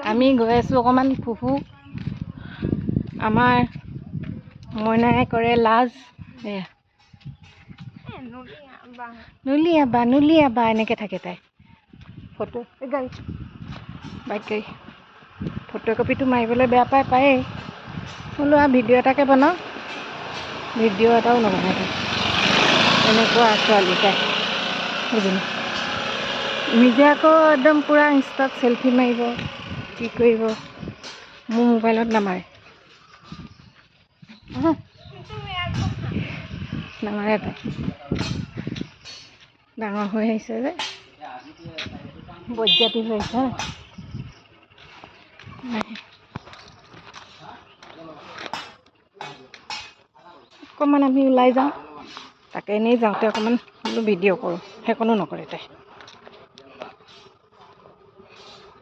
আমি গৈ আছোঁ অকণমান ফুফু আমাৰ মইনাই কৰে লাজ এয়া নুলিয়াবা এনেকৈ থাকে তাই ফটো গাড়ী বাইক গাড়ী ফটো কপিটো মাৰিবলৈ বেয়া পায়েই বোলো আৰু ভিডিঅ' এটাকে বনাওঁ ভিডিঅ' এটাও নবনাই তাই এনেকুৱা ছোৱালী তাই বুজিলি নিজে আকৌ একদম পূৰা ইনষ্টাত চেলফি মাৰিব কি কৰিব মোৰ মোবাইলত নামাৰে নামাৰে তাই ডাঙৰ হৈ আহিছে যে বজ্জাতি হৈ আহিছে অকণমান আমি ওলাই যাওঁ তাকে এনেই যাওঁতে অকণমান বোলো ভিডিঅ' কৰোঁ সেইকণো নকৰে তাই